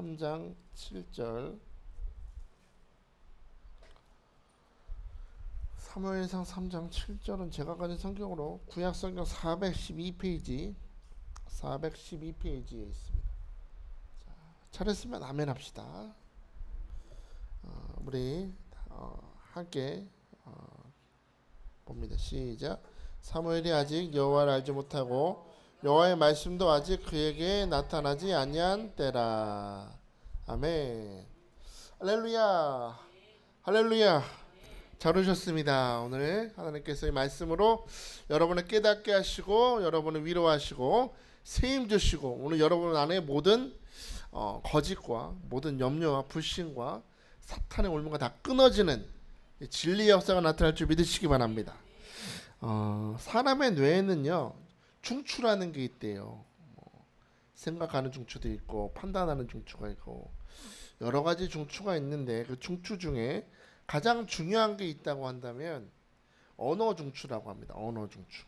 3장 7절. 사무엘상 3장 7절은 제가 가진 성경으로 구약 성경 412페이지에 있습니다. 잘했으면 아멘 합시다. 우리 함께 봅니다. 시작. 사무엘이 아직 여호와를 알지 못하고 여호와의 말씀도 아직 그에게 나타나지 아니한 때라. 아멘. 할렐루야. 할렐루야. 잘 오셨습니다. 오늘 하나님께서 이 말씀으로 여러분을 깨닫게 하시고 여러분을 위로하시고 세임 주시고 오늘 여러분 안에 모든 거짓과 모든 염려와 불신과 사탄의 올무가 다 끊어지는 진리의 역사가 나타날 줄 믿으시기 바랍니다. 사람의 뇌에는요 중추라는 게 있대요. 생각하는 중추도 있고 판단하는 중추가 있고 여러 가지 중추가 있는데 그 중추 중에 가장 중요한 게 있다고 한다면 언어 중추라고 합니다. 언어 중추.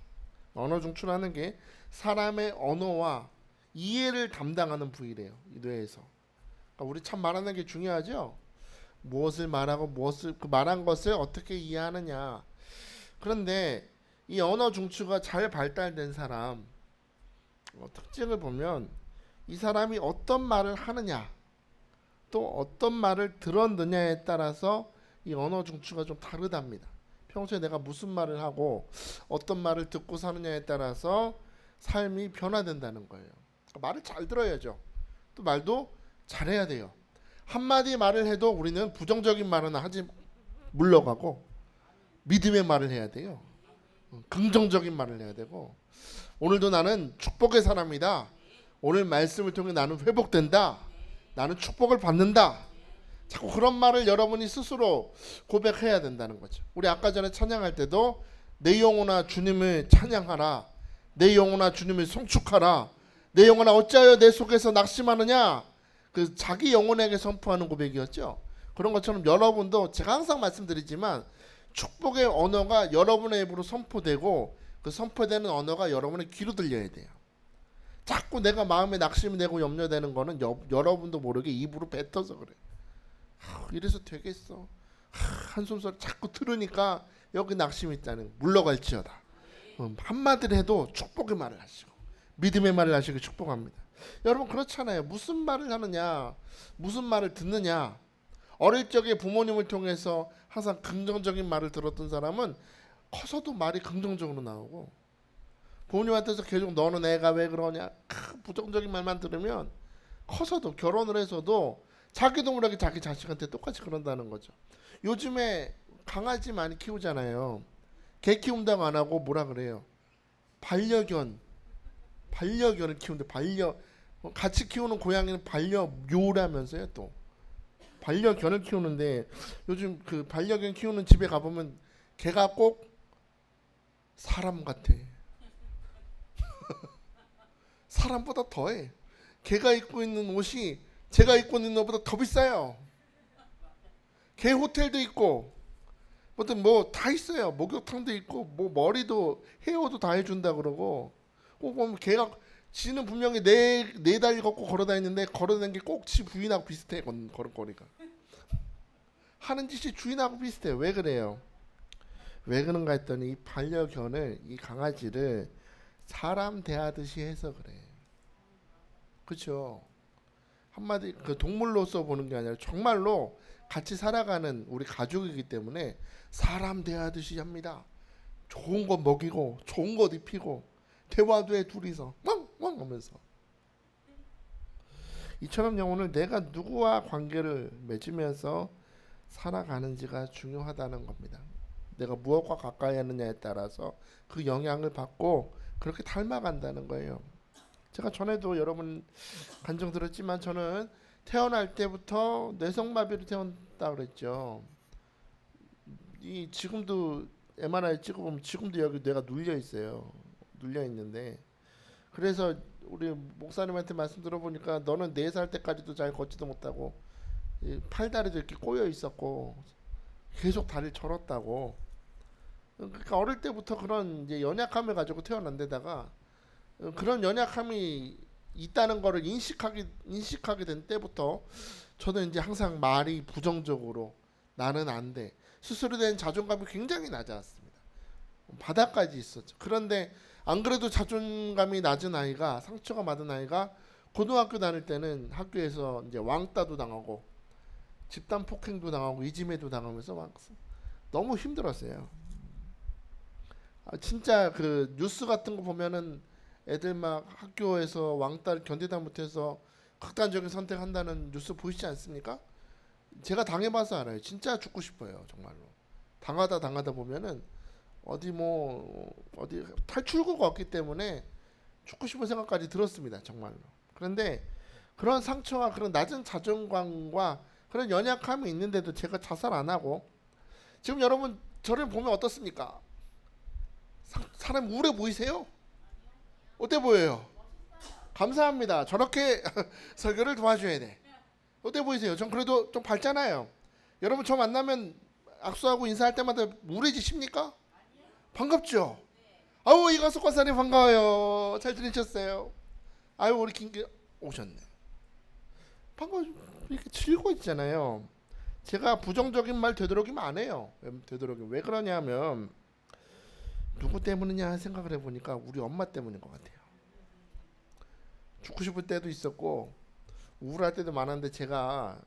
언어 중추라는 게 사람의 언어와 이해를 담당하는 부위래요. 이 뇌에서. 그러니까 우리 참 말하는 게 중요하죠. 무엇을 말하고 무엇을 그 말한 것을 어떻게 이해하느냐. 그런데 이 언어 중추가 잘 발달된 사람 특징을 보면 이 사람이 어떤 말을 하느냐 또 어떤 말을 들었느냐에 따라서 이 언어 중추가 좀 다르답니다. 평소에 내가 무슨 말을 하고 어떤 말을 듣고 사느냐에 따라서 삶이 변화된다는 거예요. 그러니까 말을 잘 들어야죠. 또 말도 잘해야 돼요. 한마디 말을 해도 우리는 부정적인 말은 하지 물러가고 믿음의 말을 해야 돼요. 긍정적인 말을 해야 되고 오늘도 나는 축복의 사람이다. 오늘 말씀을 통해 나는 회복된다. 나는 축복을 받는다. 자꾸 그런 말을 여러분이 스스로 고백해야 된다는 거죠. 우리 아까 전에 찬양할 때도 내 영혼아 주님을 찬양하라. 내 영혼아 주님을 송축하라. 내 영혼아 어찌하여 내 속에서 낙심하느냐. 그 자기 영혼에게 선포하는 고백이었죠. 그런 것처럼 여러분도 제가 항상 말씀드리지만 축복의 언어가 여러분의 입으로 선포되고 그 선포되는 언어가 여러분의 귀로 들려야 돼요. 자꾸 내가 마음에 낙심이 되고 염려되는 거는 여러분도 모르게 입으로 뱉어서 그래요. 이래서 되겠어. 한숨소리 자꾸 들으니까 여기 낙심이 있다는 물러갈지어다. 한마디를 해도 축복의 말을 하시고 믿음의 말을 하시고 축복합니다. 여러분 그렇잖아요. 무슨 말을 하느냐 무슨 말을 듣느냐. 어릴 적에 부모님을 통해서 항상 긍정적인 말을 들었던 사람은 커서도 말이 긍정적으로 나오고 부모님한테서 계속 너는 애가 왜 그러냐 부정적인 말만 들으면 커서도 결혼을 해서도 자기도 모르게 자기 자식한테 똑같이 그런다는 거죠. 요즘에 강아지 많이 키우잖아요. 개 키운다고 안 하고 뭐라 그래요? 반려견을 키우는데 같이 키우는 고양이는 반려묘라면서요. 또 반려견을 키우는데 요즘 그 반려견 키우는 집에 가보면 개가 꼭 사람 같아. 사람보다 더해. 개가 입고 있는 옷이 제가 입고 있는 옷보다 더 비싸요. 개 호텔도 있고 뭐 다 있어요. 목욕탕도 있고 뭐 머리도 헤어도 다 해준다 그러고 꼭 보면 개가 지는 분명히 네 다리 걷고 걸어다니는데 걸어다니는 게 꼭 지 부인하고 비슷해. 걸음걸이가 하는 짓이 주인하고 비슷해. 왜 그래요? 왜 그런가 했더니 이 반려견을 이 강아지를 사람 대하듯이 해서 그래. 그렇죠? 한마디 그 동물로서 보는 게 아니라 정말로 같이 살아가는 우리 가족이기 때문에 사람 대하듯이 합니다. 좋은 거 먹이고 좋은 거 입히고 대화도 해 둘이서 멍멍 하면서. 이처럼 영혼을 내가 누구와 관계를 맺으면서 살아가는지가 중요하다는 겁니다. 내가 무엇과 가까이 하느냐에 따라서 그 영향을 받고 그렇게 닮아간다는 거예요. 제가 전에도 여러분 간증 들었지만 저는 태어날 때부터 뇌성마비로 태어났다 그랬죠. 이 지금도 MRI 찍어보면 지금도 여기 뇌가 눌려 있어요. 눌려 있는데 그래서 우리 목사님한테 말씀 들어보니까 너는 4살 때까지도 잘 걷지도 못하고 팔다리도 이렇게 꼬여 있었고 계속 다리를 절었다고. 그러니까 어릴 때부터 그런 이제 연약함을 가지고 태어난 데다가 그런 연약함이 있다는 거를 인식하게 된 때부터 저는 이제 항상 말이 부정적으로 나는 안 돼. 스스로 된 자존감이 굉장히 낮았습니다. 바닥까지 있었죠. 그런데 안 그래도 자존감이 낮은 아이가 상처가 많은 아이가 고등학교 다닐 때는 학교에서 이제 왕따도 당하고 집단 폭행도 당하고 이지매도 당하면서 막 너무 힘들었어요. 진짜 그 뉴스 같은 거 보면은 애들 막 학교에서 왕따를 견디다 못해서 극단적인 선택한다는 뉴스 보이지 않습니까? 제가 당해봐서 알아요. 진짜 죽고 싶어요, 정말로. 당하다 보면은 어디 탈출구가 없기 때문에 죽고 싶은 생각까지 들었습니다, 정말로. 그런데 그런 상처와 그런 낮은 자존감과 그런 연약함이 있는데도 제가 자살 안 하고 지금 여러분 저를 보면 어떻습니까? 사람 우울해 보이세요? 어때 보여요? 감사합니다. 저렇게 설교를 도와줘야 돼. 어때 보이세요? 전 그래도 좀 밝잖아요. 여러분 저 만나면 악수하고 인사할 때마다 우울해지십니까? 반갑죠? 아우 이가숙 권사님 반가워요. 잘 지내셨어요? 아유 우리 김기 오셨네. 반가워. 이렇게 즐거 있잖아요. 제가 부정적인 말 되도록이면 안 해요. 왜 그러냐면 누구 때문이냐 생각을 해보니까 우리 엄마 때문인 것 같아요. 죽고 싶을 때도 있었고 우울할 때도 많았는데 제가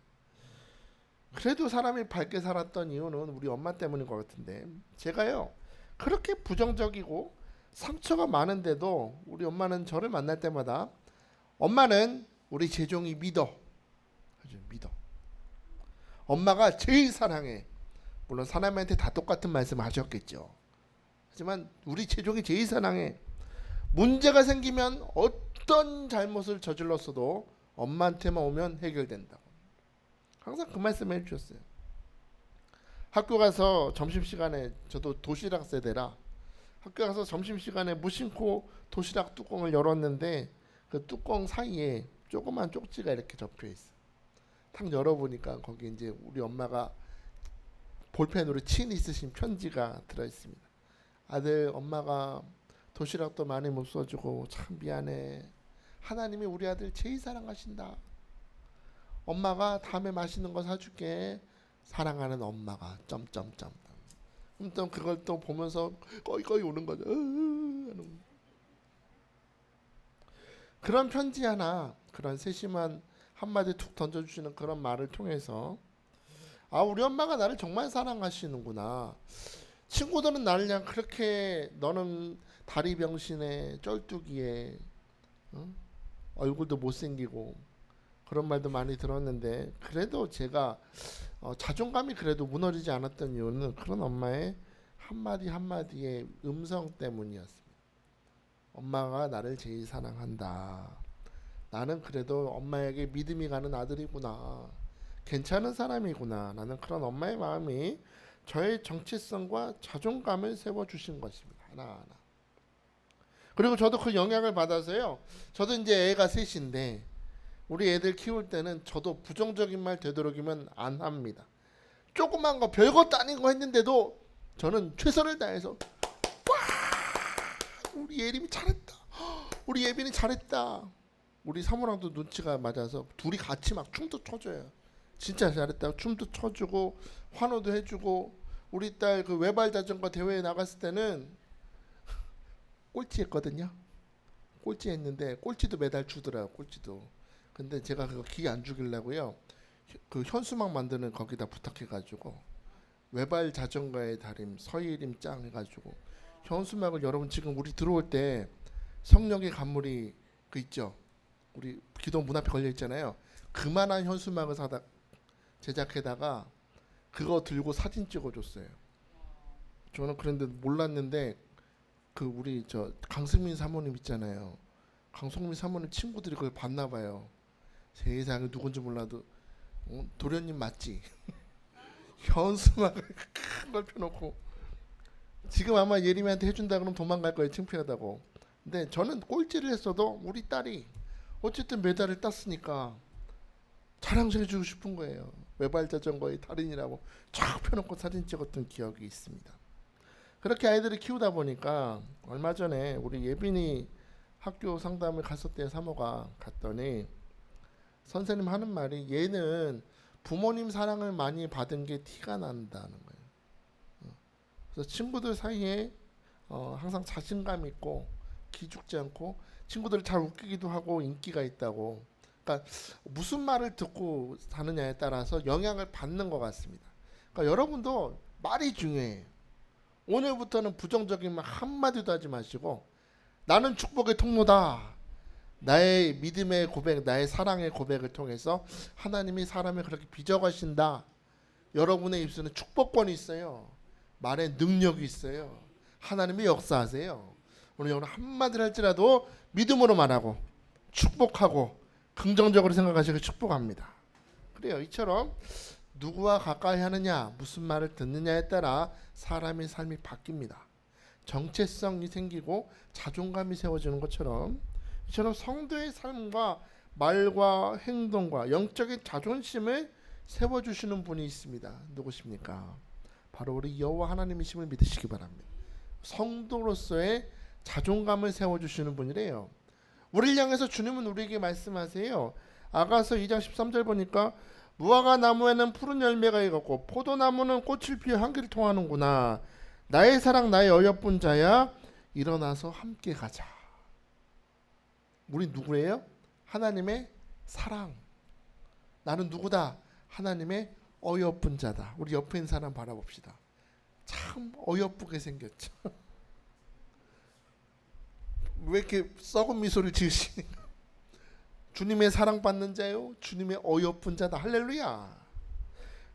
그래도 사람이 밝게 살았던 이유는 우리 엄마 때문인 것 같은데 제가요 그렇게 부정적이고 상처가 많은데도 우리 엄마는 저를 만날 때마다 엄마는 우리 재종이 믿어. 믿어. 엄마가 제일 사랑해. 물론 사람한테 다 똑같은 말씀 하셨겠죠. 하지만 우리 재종이 제일 사랑해. 문제가 생기면 어떤 잘못을 저질렀어도 엄마한테만 오면 해결된다고. 항상 그 말씀을 해주셨어요. 학교 가서 점심시간에 저도 도시락 세대라 학교 가서 점심시간에 무심코 도시락 뚜껑을 열었는데 그 뚜껑 사이에 조그만 쪽지가 이렇게 접혀있어. 탁 열어보니까 거기 이제 우리 엄마가 볼펜으로 친히 쓰신 편지가 들어있습니다. 아들 엄마가 도시락도 많이 못 써주고 참 미안해. 하나님이 우리 아들 제일 사랑하신다. 엄마가 다음에 맛있는 거 사줄게. 사랑하는 엄마가 점점점. 또 그걸 또 보면서 꺼이 우는 거죠. 그런 편지 하나, 그런 세심한 한마디 툭 던져주시는 그런 말을 통해서 아 우리 엄마가 나를 정말 사랑하시는구나. 친구들은 나를 그냥 그렇게 너는 다리 병신에 쩔뚝이에 얼굴도 못생기고 그런 말도 많이 들었는데 그래도 제가 자존감이 그래도 무너지지 않았던 이유는 그런 엄마의 한마디 한마디의 음성 때문이었습니다. 엄마가 나를 제일 사랑한다. 나는 그래도 엄마에게 믿음이 가는 아들이구나. 괜찮은 사람이구나. 나는 그런 엄마의 마음이 저의 정체성과 자존감을 세워주신 것입니다. 하나하나. 그리고 저도 그 영향을 받아서요. 저도 이제 애가 셋인데 우리 애들 키울 때는 저도 부정적인 말 되도록이면 안 합니다. 조그만 거 별것도 아닌 거 했는데도 저는 최선을 다해서 와 우리 예림이 잘했다. 우리 예빈이 잘했다. 우리 사모랑도 눈치가 맞아서 둘이 같이 막 춤도 춰줘요. 진짜 잘했다. 춤도 춰주고 환호도 해주고 우리 딸 그 외발 자전거 대회에 나갔을 때는 꼴찌했거든요. 꼴찌했는데 꼴찌도 매달 주더라고. 꼴찌도. 근데 제가 그거 기 안 죽이려고요. 그 현수막 만드는 거기다 부탁해가지고 외발 자전거의 달인 서예림 짱 해가지고 현수막을 여러분 지금 우리 들어올 때 성령의 간물이 그 있죠. 우리 기도 문 앞에 걸려 있잖아요. 그만한 현수막을 사다 제작해다가 그거 들고 사진 찍어줬어요. 저는 그런데 몰랐는데 그 우리 저 강승민 사모님 있잖아요. 강승민 사모님 친구들이 그걸 봤나 봐요. 세상에 누군지 몰라도 도련님 맞지? 현수막을 큰 걸 펴놓고 지금 아마 예림이한테 해준다 그러면 도망갈 거예요. 창피하다고. 근데 저는 꼴찌를 했어도 우리 딸이 어쨌든 메달을 땄으니까 자랑해주고 싶은 거예요. 외발 자전거의 달인이라고 쫙 펴놓고 사진 찍었던 기억이 있습니다. 그렇게 아이들을 키우다 보니까 얼마 전에 우리 예빈이 학교 상담을 갔었대요. 사모가 갔더니 선생님 하는 말이 얘는 부모님 사랑을 많이 받은 게 티가 난다는 거예요. 그래서 친구들 사이에 항상 자신감 있고 기죽지 않고 친구들을 잘 웃기기도 하고 인기가 있다고. 그러니까 무슨 말을 듣고 사느냐에 따라서 영향을 받는 것 같습니다. 그러니까 여러분도 말이 중요해요. 오늘부터는 부정적인 말 한마디도 하지 마시고 나는 축복의 통로다. 나의 믿음의 고백, 나의 사랑의 고백을 통해서 하나님이 사람을 그렇게 빚어가신다. 여러분의 입술은 축복권이 있어요. 말에 능력이 있어요. 하나님이 역사하세요. 오늘 여러분 한마디를 할지라도 믿음으로 말하고 축복하고 긍정적으로 생각하시고 축복합니다. 그래요. 이처럼 누구와 가까이 하느냐, 무슨 말을 듣느냐에 따라 사람의 삶이 바뀝니다. 정체성이 생기고 자존감이 세워지는 것처럼 이처럼 성도의 삶과 말과 행동과 영적인 자존심을 세워주시는 분이 있습니다. 누구십니까? 바로 우리 여호와 하나님이심을 믿으시기 바랍니다. 성도로서의 자존감을 세워주시는 분이래요. 우리를 향해서 주님은 우리에게 말씀하세요. 아가서 2장 13절 보니까 무화과 나무에는 푸른 열매가 익었고 포도나무는 꽃을 피워 향기를 통하는구나. 나의 사랑 나의 어여쁜 자야 일어나서 함께 가자. 우리 누구예요? 하나님의 사랑. 나는 누구다? 하나님의 어여쁜 자다. 우리 옆에 있는 사람 바라봅시다. 참 어여쁘게 생겼죠. 왜 이렇게 썩은 미소를 지으시니까? 주님의 사랑받는 자요, 주님의 어여쁜 자다. 할렐루야.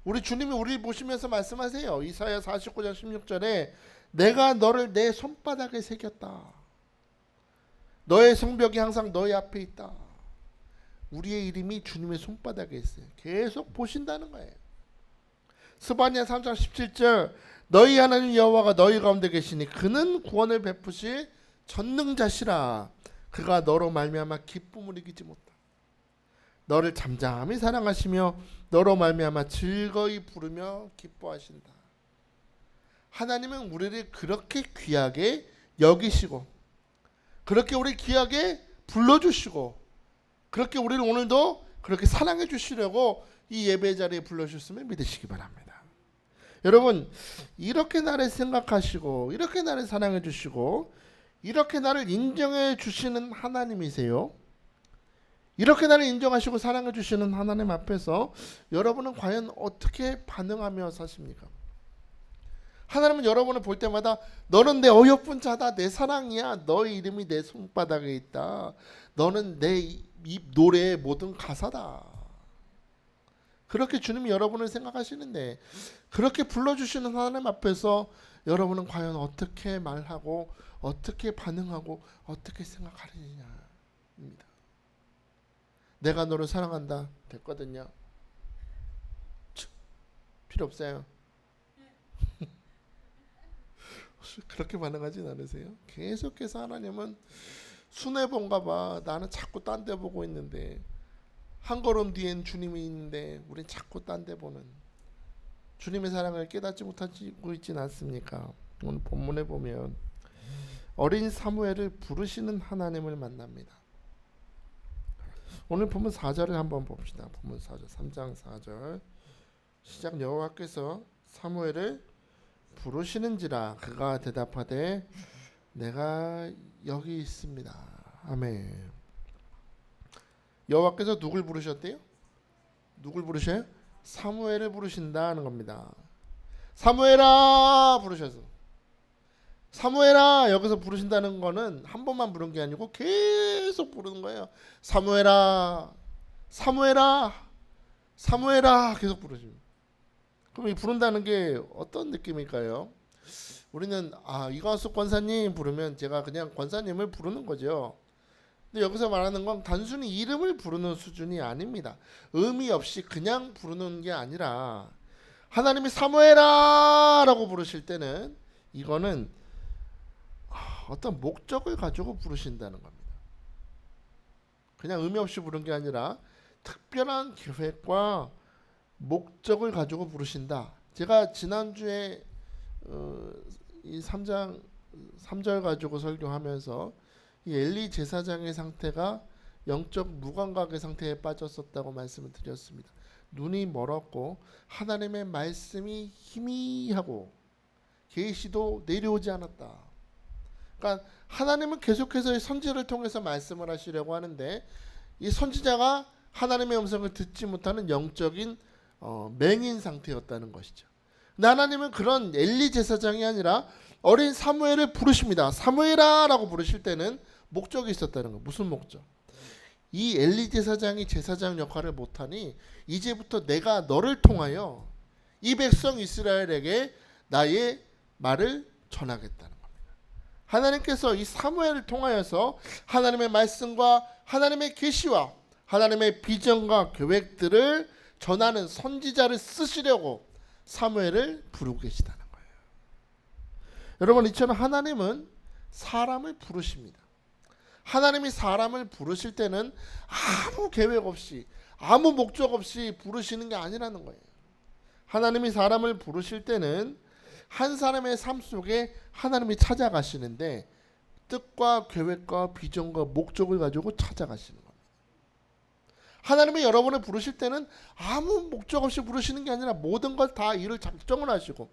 우리 주님이 우리를 보시면서 말씀하세요. 이사야 49장 16절에 내가 너를 내 손바닥에 새겼다. 너의 성벽이 항상 너의 앞에 있다. 우리의 이름이 주님의 손바닥에 있어요. 계속 보신다는 거예요. 스바냐 3장 17절 너희 하나님 여호와가 너희 가운데 계시니 그는 구원을 베푸실 전능자시라. 그가 너로 말미암아 기쁨을 이기지 못하. 너를 잠잠히 사랑하시며 너로 말미암아 즐거이 부르며 기뻐하신다. 하나님은 우리를 그렇게 귀하게 여기시고 그렇게 우리 귀하게 불러주시고 그렇게 우리를 오늘도 그렇게 사랑해 주시려고 이 예배 자리에 불러주셨음을 믿으시기 바랍니다. 여러분 이렇게 나를 생각하시고 이렇게 나를 사랑해 주시고 이렇게 나를 인정해 주시는 하나님이세요. 이렇게 나를 인정하시고 사랑해 주시는 하나님 앞에서 여러분은 과연 어떻게 반응하며 사십니까? 하나님은 여러분을 볼 때마다 너는 내 어여쁜 자다. 내 사랑이야. 너의 이름이 내 손바닥에 있다. 너는 내 입 노래의 모든 가사다. 그렇게 주님이 여러분을 생각하시는데 그렇게 불러주시는 하나님 앞에서 여러분은 과연 어떻게 말하고 어떻게 반응하고 어떻게 생각하느냐입니다. 내가 너를 사랑한다. 됐거든요. 필요 없어요. 그렇게 반응하진 않으세요? 계속해서 하나님은 순애본가 봐. 나는 자꾸 딴 데 보고 있는데 한 걸음 뒤엔 주님이 있는데 우린 자꾸 딴 데 보는 주님의 사랑을 깨닫지 못하고 있지는 않습니까? 오늘 본문에 보면 어린 사무엘을 부르시는 하나님을 만납니다. 오늘 본문 4절을 한번 봅시다. 본문 4절 3장 4절 시작. 여호와께서 사무엘을 부르시는지라 그가 대답하되 내가 여기 있습니다. 아멘. 여호와께서 누굴 부르셨대요? 누굴 부르셔요? 사무엘을 부르신다는 겁니다. 사무엘아 부르셔서 사무엘아 여기서 부르신다는 거는 한 번만 부른 게 아니고 계속 부르는 거예요. 사무엘아 사무엘아 사무엘아 계속 부르십니다. 그럼 이 부른다는 게 어떤 느낌일까요? 우리는 이광수 권사님 부르면 제가 그냥 권사님을 부르는 거죠. 근데 여기서 말하는 건 단순히 이름을 부르는 수준이 아닙니다. 의미 없이 그냥 부르는 게 아니라 하나님이 사무엘아 라고 부르실 때는 이거는 어떤 목적을 가지고 부르신다는 겁니다. 그냥 의미 없이 부른 게 아니라 특별한 계획과 목적을 가지고 부르신다. 제가 지난주에 이 3장 3절 가지고 설교하면서 이 엘리 제사장의 상태가 영적 무감각의 상태에 빠졌었다고 말씀을 드렸습니다. 눈이 멀었고 하나님의 말씀이 희미하고 계시도 내려오지 않았다. 그러니까 하나님은 계속해서 선지자를 통해서 말씀을 하시려고 하는데 이 선지자가 하나님의 음성을 듣지 못하는 영적인 맹인 상태였다는 것이죠. 근데 하나님은 그런 엘리 제사장이 아니라 어린 사무엘을 부르십니다. 사무엘아 라고 부르실 때는 목적이 있었다는 거예요. 무슨 목적? 이 엘리 제사장이 제사장 역할을 못하니 이제부터 내가 너를 통하여 이 백성 이스라엘에게 나의 말을 전하겠다는 겁니다. 하나님께서 이 사무엘을 통하여서 하나님의 말씀과 하나님의 계시와 하나님의 비전과 계획들을 전하는 선지자를 쓰시려고 사무엘을 부르고 계시다는 거예요. 여러분, 이처럼 하나님은 사람을 부르십니다. 하나님이 사람을 부르실 때는 아무 계획 없이 아무 목적 없이 부르시는 게 아니라는 거예요. 하나님이 사람을 부르실 때는 한 사람의 삶 속에 하나님이 찾아가시는데 뜻과 계획과 비전과 목적을 가지고 찾아가시는 겁니다. 하나님이 여러분을 부르실 때는 아무 목적 없이 부르시는 게 아니라 모든 걸 다 일을 작정을 하시고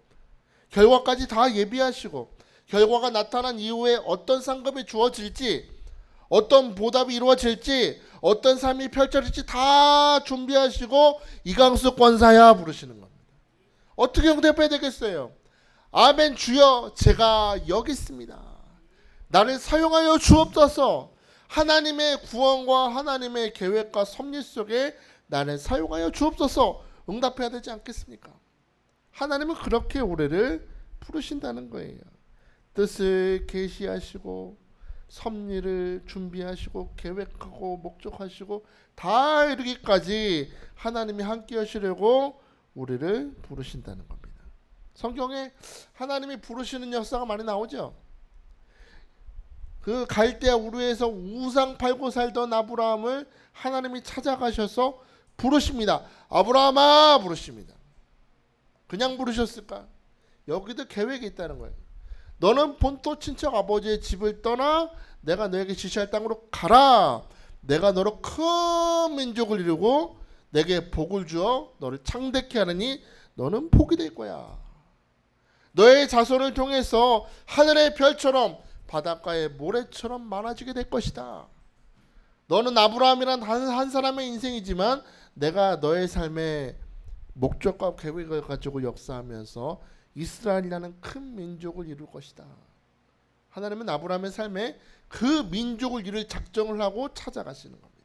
결과까지 다 예비하시고 결과가 나타난 이후에 어떤 상급이 주어질지 어떤 보답이 이루어질지 어떤 삶이 펼쳐질지 다 준비하시고 이강수 권사야 부르시는 겁니다. 어떻게 응답해야 되겠어요? 아멘. 주여 제가 여기 있습니다. 나를 사용하여 주옵소서. 하나님의 구원과 하나님의 계획과 섭리 속에 나를 사용하여 주옵소서. 응답해야 되지 않겠습니까? 하나님은 그렇게 우리를 부르신다는 거예요. 뜻을 계시하시고 섭리를 준비하시고 계획하고 목적하시고 다 이르기까지 하나님이 함께 하시려고 우리를 부르신다는 겁니다. 성경에 하나님이 부르시는 역사가 많이 나오죠. 그 갈대아 우르에서 우상 팔고 살던 아브라함을 하나님이 찾아가셔서 부르십니다. 아브라함아 부르십니다. 그냥 부르셨을까? 여기도 계획이 있다는 거예요. 너는 본토 친척 아버지의 집을 떠나 내가 너에게 지시할 땅으로 가라. 내가 너로 큰 민족을 이루고 내게 복을 주어 너를 창대케 하느니 너는 복이 될 거야. 너의 자손을 통해서 하늘의 별처럼 바닷가의 모래처럼 많아지게 될 것이다. 너는 아브라함이란 한 사람의 인생이지만 내가 너의 삶의 목적과 계획을 가지고 역사하면서 이스라엘이라는 큰 민족을 이룰 것이다. 하나님은 아브라함의 삶에 그 민족을 이룰 작정을 하고 찾아가시는 겁니다.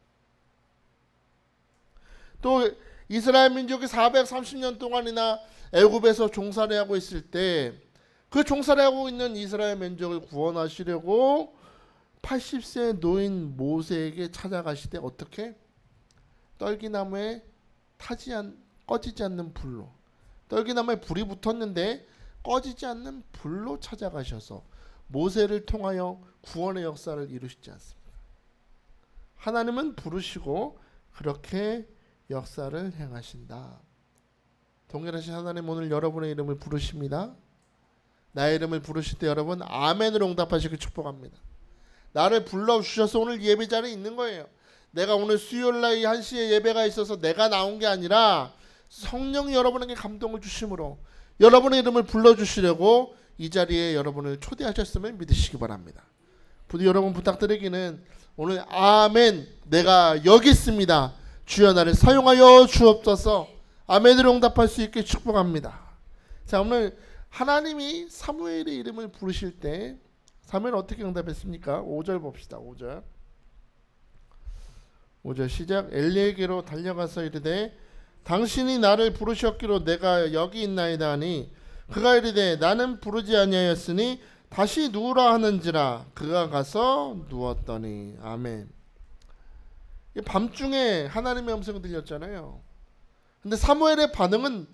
또 이스라엘 민족이 430년 동안이나 애굽에서 종살이 하고 있을 때 그 종살이 하고 있는 이스라엘 민족을 구원하시려고 80세 노인 모세에게 찾아가시되 어떻게? 떨기나무에 꺼지지 않는 불로, 떨기나무에 불이 붙었는데 꺼지지 않는 불로 찾아가셔서 모세를 통하여 구원의 역사를 이루시지 않습니다. 하나님은 부르시고 그렇게 역사를 행하신다. 동일하신 하나님, 오늘 여러분의 이름을 부르십니다. 나의 이름을 부르실 때 여러분 아멘으로 응답하시길 축복합니다. 나를 불러주셔서 오늘 예배 자리에 있는 거예요. 내가 오늘 수요일날 1시에 예배가 있어서 내가 나온 게 아니라 성령이 여러분에게 감동을 주심으로 여러분의 이름을 불러주시려고 이 자리에 여러분을 초대하셨음을 믿으시기 바랍니다. 부디 여러분 부탁드리기는 오늘 아멘, 내가 여기 있습니다. 주여 나를 사용하여 주옵소서. 아멘으로 응답할 수 있게 축복합니다. 자, 오늘 하나님이 사무엘의 이름을 부르실 때 사무엘 어떻게 응답했습니까? 5절 봅시다. 5절 시작. 엘리에게로 달려가서 이르되 당신이 나를 부르셨기로 내가 여기 있나이다 하니 그가 이르되 나는 부르지 아니하였으니 다시 누우라 하는지라. 그가 가서 누웠더니. 아멘. 밤중에 하나님의 음성이 들렸잖아요. 근데 사무엘의 반응은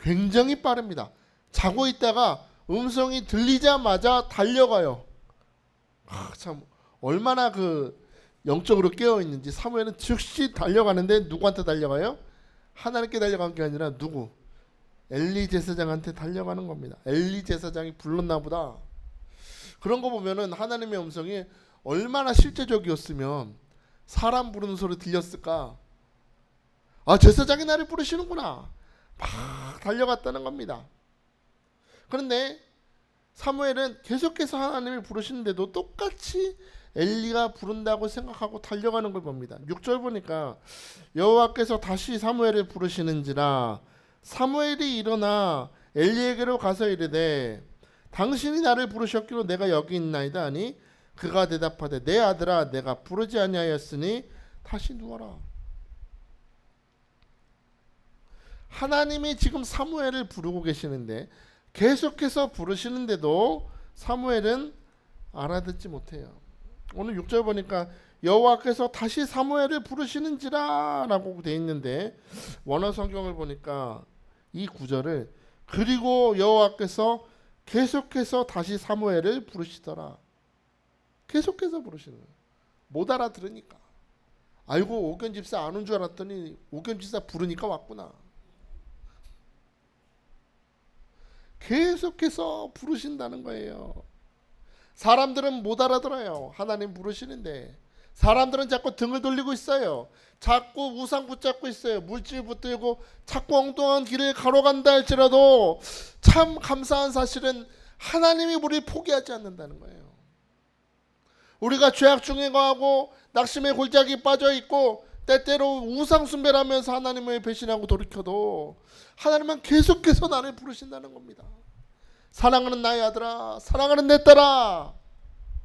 굉장히 빠릅니다. 자고 있다가 음성이 들리자마자 달려가요. 참 얼마나 그 영적으로 깨어 있는지. 사무엘은 즉시 달려가는데 누구한테 달려가요? 하나님께 달려간 게 아니라 누구? 엘리 제사장한테 달려가는 겁니다. 엘리 제사장이 불렀나 보다. 그런 거 보면은 하나님의 음성이 얼마나 실제적이었으면 사람 부르는 소리 들렸을까? 아, 제사장이 나를 부르시는구나. 막 달려갔다는 겁니다. 그런데 사무엘은 계속해서 하나님을 부르시는데도 똑같이 엘리가 부른다고 생각하고 달려가는 걸 봅니다. 6절 보니까 여호와께서 다시 사무엘을 부르시는지라 사무엘이 일어나 엘리에게로 가서 이르되 당신이 나를 부르셨기로 내가 여기 있나이다 하니 그가 대답하되 내 아들아 내가 부르지 아니하였으니 다시 누워라. 하나님이 지금 사무엘을 부르고 계시는데 계속해서 부르시는데도 사무엘은 알아듣지 못해요. 오늘 6절 보니까 여호와께서 다시 사무엘을 부르시는지라 라고 되어 있는데 원어 성경을 보니까 이 구절을 그리고 여호와께서 계속해서 다시 사무엘을 부르시더라. 계속해서 부르시는 거예요. 못 알아들으니까. 아이고 옥견 집사 안 온 줄 알았더니 옥견 집사 부르니까 왔구나. 계속해서 부르신다는 거예요. 사람들은 못 알아들어요. 하나님 부르시는데 사람들은 자꾸 등을 돌리고 있어요. 자꾸 우상 붙잡고 있어요. 물질 붙들고 자꾸 엉뚱한 길을 가로간다 할지라도 참 감사한 사실은 하나님이 우리를 포기하지 않는다는 거예요. 우리가 죄악 중에 거하고 낙심의 골짜기 빠져 있고 때때로 우상 숭배를 하면서 하나님을 배신하고 돌이켜도 하나님은 계속해서 나를 부르신다는 겁니다. 사랑하는 나의 아들아, 사랑하는 내 딸아,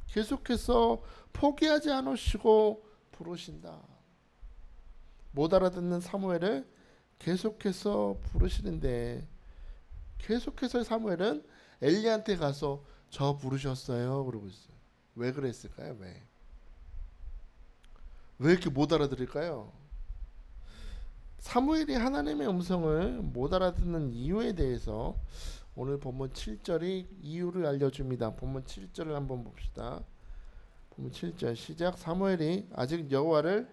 계속해서 포기하지 않으시고 부르신다. 못 알아듣는 사무엘을 계속해서 부르시는데 계속해서 사무엘은 엘리한테 가서 저 부르셨어요 그러고 있어요. 왜 그랬을까요? 왜 이렇게 못 알아들을까요? 사무엘이 하나님의 음성을 못 알아듣는 이유에 대해서 오늘 본문 7절이 이유를 알려줍니다. 본문 7절을 한번 봅시다. 본문 7절 시작. 사무엘이 아직 여호와를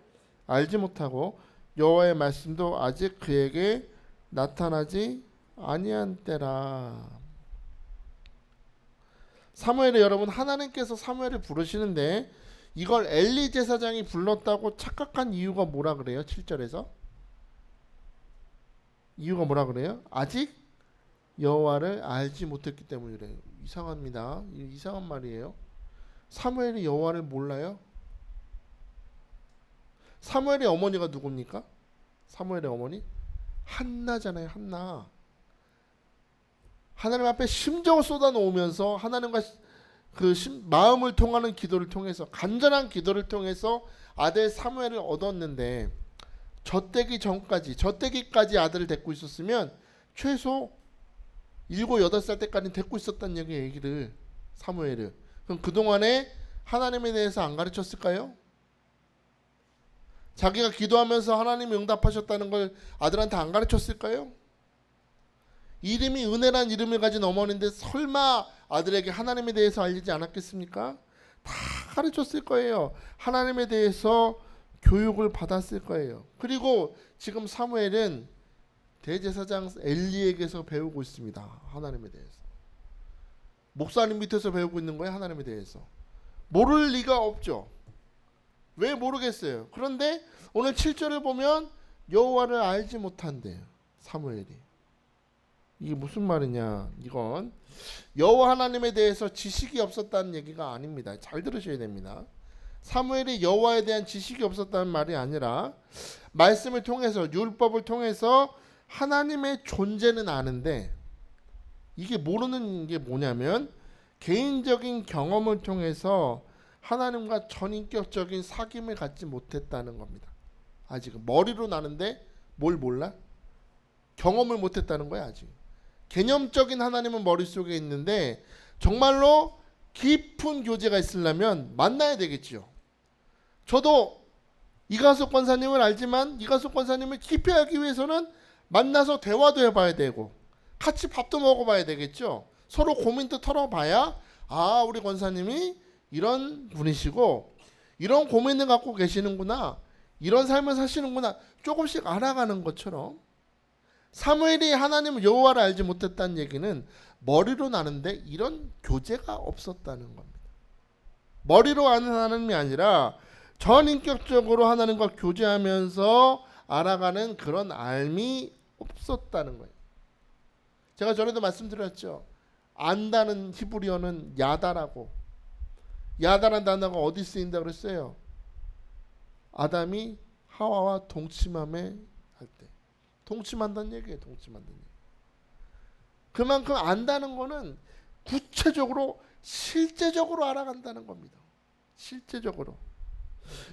알지 못하고 여호와의 말씀도 아직 그에게 나타나지 아니한 때라. 사무엘이 여러분 하나님께서 사무엘을 부르시는데 이걸 엘리 제사장이 불렀다고 착각한 이유가 뭐라 그래요? 7절에서 이유가 뭐라 그래요? 아직 여호와를 알지 못했기 때문이래요. 이상합니다. 이상한 말이에요. 사무엘이 여호와를 몰라요? 사무엘의 어머니가 누굽니까? 사무엘의 어머니 한나잖아요. 한나. 하나님 앞에 심정을 쏟아놓으면서 하나님과 그 마음을 통하는 기도를 통해서 간절한 기도를 통해서 아들 사무엘을 얻었는데 젖대기까지 아들을 데리고 있었으면 최소 7, 8살 때까지 데리고 있었다는 얘기를 사무엘을. 그럼 그동안에 하나님에 대해서 안 가르쳤을까요? 자기가 기도하면서 하나님이 응답하셨다는 걸 아들한테 안 가르쳤을까요? 이름이 은혜란 이름을 가진 어머니인데 설마 아들에게 하나님에 대해서 알리지 않았겠습니까? 다 가르쳤을 거예요. 하나님에 대해서 교육을 받았을 거예요. 그리고 지금 사무엘은 대제사장 엘리에게서 배우고 있습니다. 하나님에 대해서. 목사님 밑에서 배우고 있는 거예요. 하나님에 대해서. 모를 리가 없죠. 왜 모르겠어요. 그런데 오늘 7절을 보면 여호와를 알지 못한대요. 사무엘이. 이게 무슨 말이냐. 이건 여호와 하나님에 대해서 지식이 없었다는 얘기가 아닙니다. 잘 들으셔야 됩니다. 사무엘이 여호와에 대한 지식이 없었다는 말이 아니라 말씀을 통해서 율법을 통해서 하나님의 존재는 아는데 이게 모르는 게 뭐냐면 개인적인 경험을 통해서 하나님과 전인격적인 사귐을 갖지 못했다는 겁니다. 아직은 머리로 나는데 뭘 몰라? 경험을 못했다는 거야. 아직. 개념적인 하나님은 머릿속에 있는데 정말로 깊은 교제가 있으려면 만나야 되겠지요. 저도 이가숙 권사님을 알지만 이가숙 권사님을 깊이 알기 위해서는 만나서 대화도 해봐야 되고 같이 밥도 먹어봐야 되겠죠. 서로 고민도 털어봐야 아 우리 권사님이 이런 분이시고 이런 고민을 갖고 계시는구나, 이런 삶을 사시는구나 조금씩 알아가는 것처럼 사무엘이 하나님 여호와를 알지 못했다는 얘기는 머리로 나는데 이런 교제가 없었다는 겁니다. 머리로 아는 하나님이 아니라 전인격적으로 하나님과 교제하면서 알아가는 그런 알미 없었다는 거예요. 제가 전에도 말씀드렸죠. 안다는 히브리어는 야다라고. 야다라는 단어가 어디 쓰인다고 그랬어요? 아담이 하와와 동침함에 할 때. 동침한다는 얘기예요. 동침한다는 얘기. 그만큼 안다는 거는 구체적으로 실제적으로 알아간다는 겁니다. 실제적으로.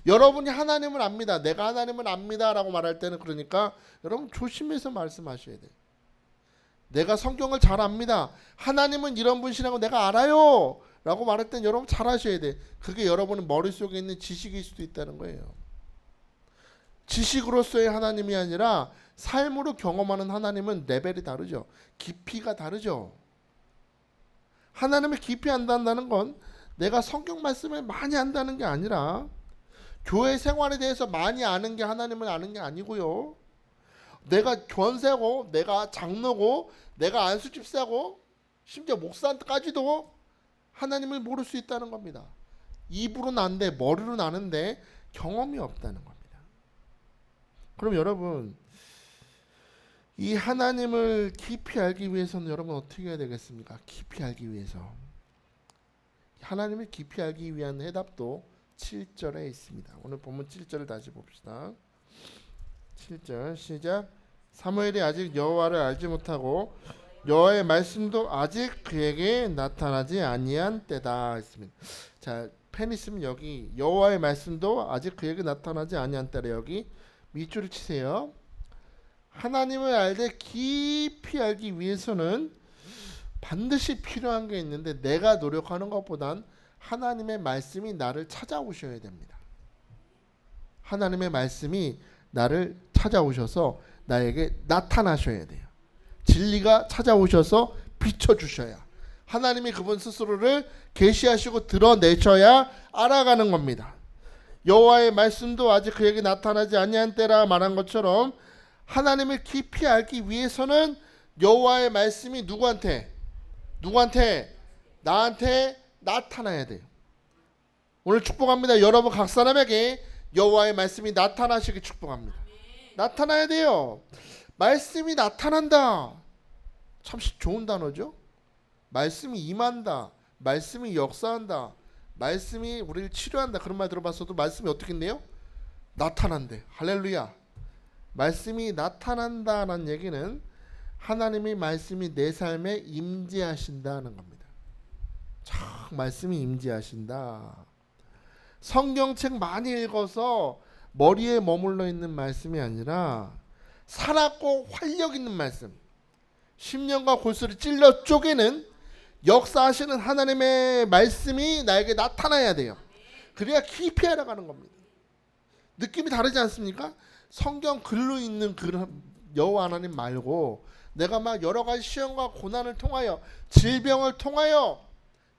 여러분이 하나님을 압니다. 내가 하나님을 압니다 라고 말할 때는 그러니까 여러분 조심해서 말씀하셔야 돼요. 내가 성경을 잘 압니다. 하나님은 이런 분이라고 내가 알아요 라고 말할 때는 여러분 잘 하셔야 돼. 그게 여러분의 머릿속에 있는 지식일 수도 있다는 거예요. 지식으로서의 하나님이 아니라 삶으로 경험하는 하나님은 레벨이 다르죠. 깊이가 다르죠. 하나님을 깊이 안다는 건 내가 성경 말씀을 많이 안다는 게 아니라 교회 생활에 대해서 많이 아는 게 하나님을 아는 게 아니고요. 내가 권세고 내가 장로고 내가 안수집사고 심지어 목사까지도 하나님을 모를 수 있다는 겁니다. 입으로는 안돼 머리로는 아는데 경험이 없다는 겁니다. 그럼 여러분 이 하나님을 깊이 알기 위해서는 여러분 어떻게 해야 되겠습니까? 깊이 알기 위해서 하나님을 깊이 알기 위한 해답도 7절에 있습니다. 오늘 본문 7절을 다시 봅시다. 7절 시작. 사무엘이 아직 여호와를 알지 못하고 여호와의 말씀도 아직 그에게 나타나지 아니한 때다 했습니다. 자, 펜 있으면 여기 여호와의 말씀도 아직 그에게 나타나지 아니한 때라 여기 밑줄을 치세요. 하나님을 알되 깊이 알기 위해서는 반드시 필요한 게 있는데 내가 노력하는 것보단 하나님의 말씀이 나를 찾아오셔야 됩니다. 하나님의 말씀이 나를 찾아오셔서 나에게 나타나셔야 돼요. 진리가 찾아오셔서 비춰주셔야 하나님이 그분 스스로를 계시하시고 드러내셔야 알아가는 겁니다. 여호와의 말씀도 아직 그에게 나타나지 아니한 때라 말한 것처럼 하나님을 깊이 알기 위해서는 여호와의 말씀이 누구한테 나한테 나타나야 돼요. 오늘 축복합니다. 여러분 각 사람에게 여호와의 말씀이 나타나시길 축복합니다. 나타나야 돼요. 말씀이 나타난다. 참 좋은 단어죠. 말씀이 임한다. 말씀이 역사한다. 말씀이 우리를 치료한다. 그런 말 들어봤어도 말씀이 어떻게 했네요? 나타난대. 할렐루야. 말씀이 나타난다는 얘기는 하나님의 말씀이 내 삶에 임재하신다는 겁니다. 참 말씀이 임재하신다. 성경책 많이 읽어서 머리에 머물러 있는 말씀이 아니라 살았고 활력 있는 말씀, 심령과 골수를 찔러 쪼개는 역사하시는 하나님의 말씀이 나에게 나타나야 돼요. 그래야 깊이 알아가는 겁니다. 느낌이 다르지 않습니까? 성경 글로 있는 여호와 하나님 말고 내가 막 여러 가지 시험과 고난을 통하여 질병을 통하여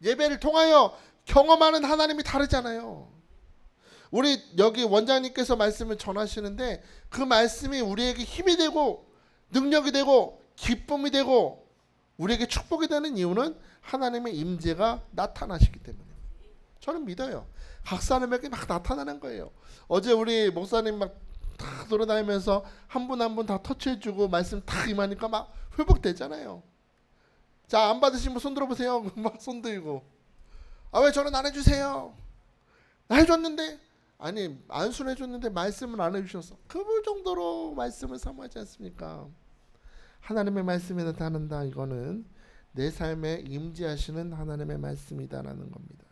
예배를 통하여 경험하는 하나님이 다르잖아요. 우리 여기 원장님께서 말씀을 전하시는데 그 말씀이 우리에게 힘이 되고 능력이 되고 기쁨이 되고 우리에게 축복이 되는 이유는 하나님의 임재가 나타나시기 때문에 저는 믿어요. 각 사람에게 막 나타나는 거예요. 어제 우리 목사님 막 다 돌아다니면서 한 분 한 분 다 터치해주고 말씀 다 임하니까 막 회복되잖아요. 자, 안 받으신 분 손 들어보세요. 막 손 들고 아 왜 저는 안 해주세요? 나 해줬는데 아니 안수를 해줬는데 말씀을 안 해주셔서 그 정도로 말씀을 사모하지 않습니까? 하나님의 말씀이 나타난다. 이거는 내 삶에 임재하시는 하나님의 말씀이다라는 겁니다.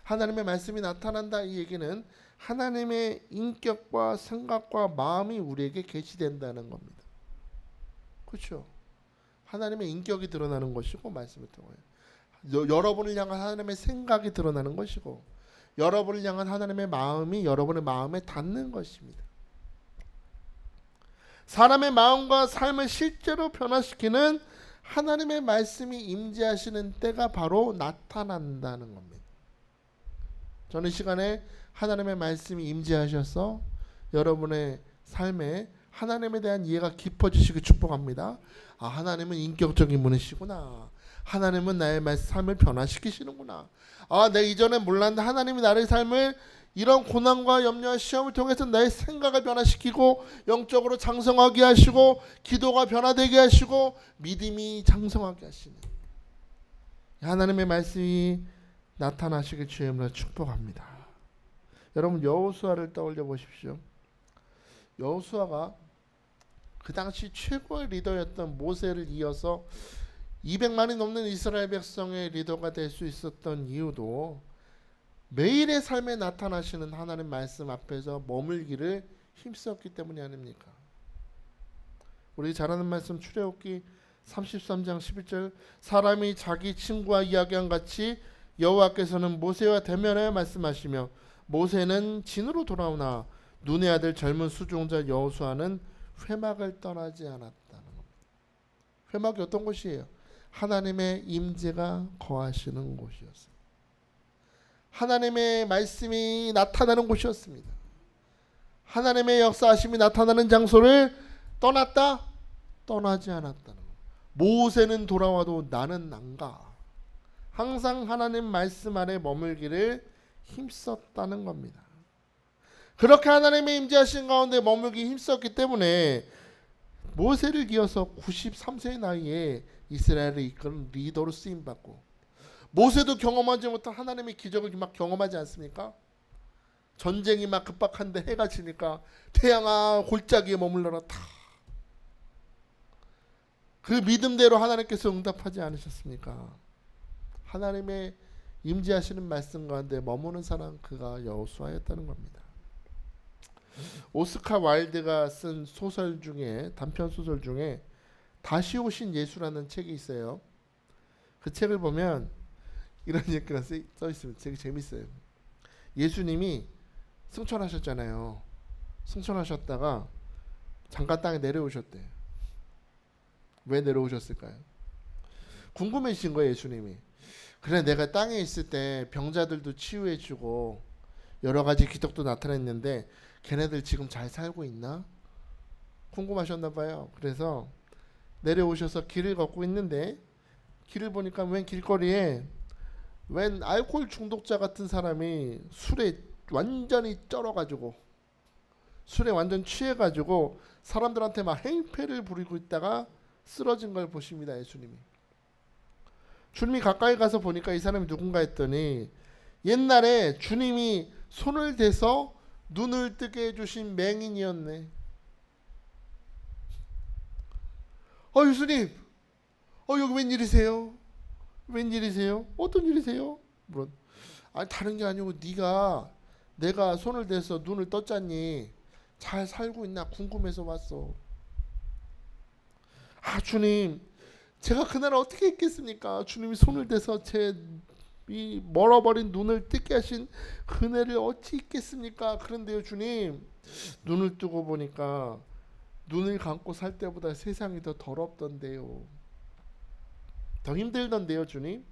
하나님의 말씀이 나타난다. 이 얘기는 하나님의 인격과 생각과 마음이 우리에게 계시된다는 겁니다. 그렇죠? 하나님의 인격이 드러나는 것이고 말씀을 통하여 여러분을 향한 하나님의 생각이 드러나는 것이고 여러분을 향한 하나님의 마음이 여러분의 마음에 닿는 것입니다. 사람의 마음과 삶을 실제로 변화시키는 하나님의 말씀이 임재하시는 때가 바로 나타난다는 겁니다. 저는 이 시간에 하나님의 말씀이 임재하셔서 여러분의 삶에 하나님에 대한 이해가 깊어지시길 축복합니다. 아, 하나님은 인격적인 분이시구나. 하나님은 나의 삶을 변화시키시는구나. 아, 내가 이전에 몰랐는데 하나님이 나의 삶을 이런 고난과 염려와 시험을 통해서 나의 생각을 변화시키고 영적으로 장성하게 하시고 기도가 변화되게 하시고 믿음이 장성하게 하시는 하나님의 말씀이 나타나시길 주의 이름으로 축복합니다. 여러분, 여호수아를 떠올려 보십시오. 여호수아가 그 당시 최고의 리더였던 모세를 이어서 200만이 넘는 이스라엘 백성의 리더가 될 수 있었던 이유도 매일의 삶에 나타나시는 하나님 말씀 앞에서 머물기를 힘썼기 때문이 아닙니까? 우리 잘 아는 말씀 출애굽기 33장 11절, 사람이 자기 친구와 이야기한 같이 여호와께서는 모세와 대면하여 말씀하시며 모세는 진으로 돌아오나 눈의 아들 젊은 수종자 여호수아는 회막을 떠나지 않았다는 겁니다. 회막이 어떤 곳이에요? 하나님의 임재가 거하시는 곳이었습니다. 하나님의 말씀이 나타나는 곳이었습니다. 하나님의 역사하심이 나타나는 장소를 떠났다? 떠나지 않았다는 겁니다. 모세는 돌아와도 나는 안 가. 항상 하나님 말씀 안에 머물기를 힘썼다는 겁니다. 그렇게 하나님의 임재하신 가운데 머물기 힘썼기 때문에 모세를 이어서 93세의 나이에 이스라엘을 이끄는 리더로 쓰임받고, 모세도 경험하지 못한 하나님의 기적을 막 경험하지 않습니까? 전쟁이 막 급박한데 해가 지니까 태양아 골짜기에 머물러라 다. 그 믿음대로 하나님께서 응답하지 않으셨습니까? 하나님의 임재하시는 말씀 가운데 머무는 사람, 그가 여호수아였다는 겁니다. 오스카 와일드가 쓴 소설 중에, 단편 소설 중에 다시 오신 예수라는 책이 있어요. 그 책을 보면 이런 얘기가 써 있습니다. 되게 재밌어요. 예수님이 승천하셨잖아요. 승천하셨다가 잠깐 땅에 내려오셨대요. 왜 내려오셨을까요? 궁금해지신 거예요, 예수님이. 그래, 내가 땅에 있을 때 병자들도 치유해주고 여러 가지 기적도 나타냈는데 걔네들 지금 잘 살고 있나? 궁금하셨나 봐요. 그래서 내려오셔서 길을 걷고 있는데 길을 보니까 웬 길거리에 웬 알코올 중독자 같은 사람이 술에 완전히 쩔어가지고, 술에 완전 취해가지고 사람들한테 막 행패를 부리고 있다가 쓰러진 걸 보십니다, 예수님이. 주님이 가까이 가서 보니까 이 사람이 누군가 했더니 옛날에 주님이 손을 대서 눈을 뜨게 해주신 맹인이었네. 예수님, 여기 웬일이세요? 웬일이세요? 어떤 일이세요? 물론, 아니 다른 게 아니고 내가 손을 대서 눈을 떴잖니. 잘 살고 있나 궁금해서 왔어. 아, 주님, 제가 그날 어떻게 있겠습니까? 주님이 손을 대서 제 이 멀어버린 눈을 뜨게 하신 그네를 어찌 있겠습니까? 그런데요, 주님, 눈을 뜨고 보니까 눈을 감고 살 때보다 세상이 더 더럽던데요. 더 힘들던데요, 주님.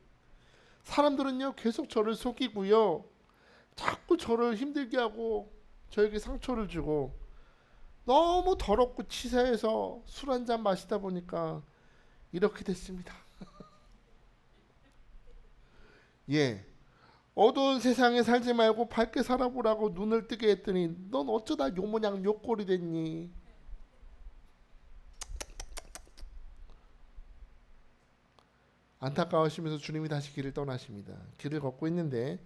사람들은요 계속 저를 속이고요, 자꾸 저를 힘들게 하고 저에게 상처를 주고 너무 더럽고 치사해서 술 한잔 마시다 보니까 이렇게 됐습니다. 예, 어두운 세상에 살지 말고 밝게 살아보라고 눈을 뜨게 했더니 넌 어쩌다 요 모양 요 꼴이 됐니? 안타까우시면서 주님이 다시 길을 떠나십니다. 길을 걷고 있는데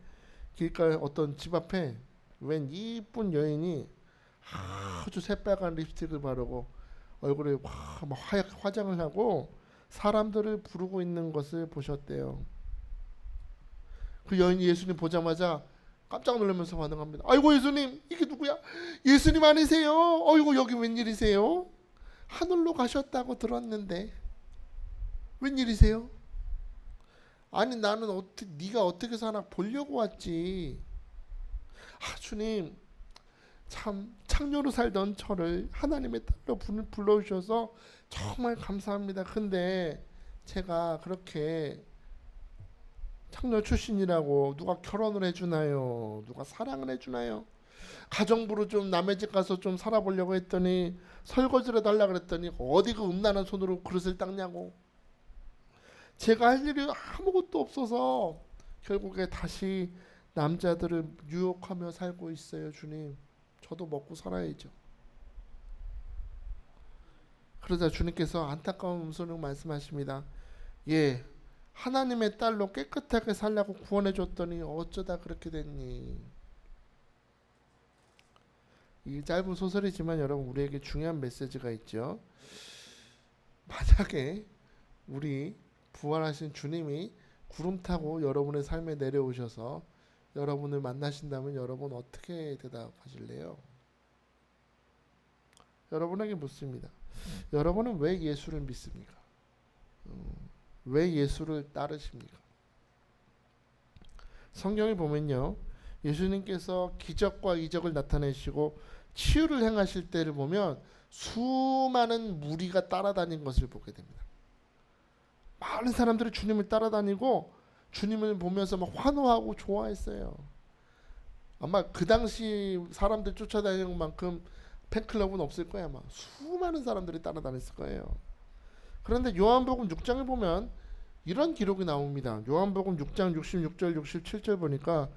길가에 어떤 집 앞에 웬 이쁜 여인이 아주 새빨간 립스틱을 바르고 얼굴에 하얗게 화장을 하고 사람들을 부르고 있는 것을 보셨대요. 그 여인이 예수님 보자마자 깜짝 놀라면서 반응합니다. 아이고, 예수님, 이게 누구야? 예수님 아니세요? 아이고, 여기 웬일이세요? 하늘로 가셨다고 들었는데 웬일이세요? 아니, 나는 네가 어떻게 사나 보려고 왔지. 아, 주님, 참 창녀로 살던 저를 하나님의 딸로 불러주셔서 정말 감사합니다. 근데 제가 그렇게 창녀 출신이라고 누가 결혼을 해주나요? 누가 사랑을 해주나요? 가정부로 좀 남의 집 가서 좀 살아보려고 했더니 설거지를 해달라 그랬더니 어디 그 음란한 손으로 그릇을 닦냐고. 제가 할 일이 아무것도 없어서 결국에 다시 남자들을 유혹하며 살고 있어요. 주님, 저도 먹고 살아야죠. 그러자 주님께서 안타까운 음성으로 말씀하십니다. 예, 하나님의 딸로 깨끗하게 살라고 구원해 줬더니 어쩌다 그렇게 됐니? 이 짧은 소설이지만 여러분, 우리에게 중요한 메시지가 있죠. 만약에 우리 부활하신 주님이 구름 타고 여러분의 삶에 내려오셔서 여러분을 만나신다면 여러분 어떻게 대답하실래요? 여러분에게 묻습니다. 여러분은 왜 예수를 믿습니까? 왜 예수를 따르십니까? 성경에 보면요, 예수님께서 기적과 이적을 나타내시고 치유를 행하실 때를 보면 수많은 무리가 따라다닌 것을 보게 됩니다. 많은 사람들이 주님을 따라다니고 주님을 보면서 막 환호하고 좋아했어요. 아마 그 당시 사람들 쫓아다니는 만큼 팬클럽은 없을 거예요. 아마 수많은 사람들이 따라다녔을 거예요. 그런데 요한복음 6장을 보면 이런 기록이 나옵니다. 요한복음 6장 66절 67절 보니까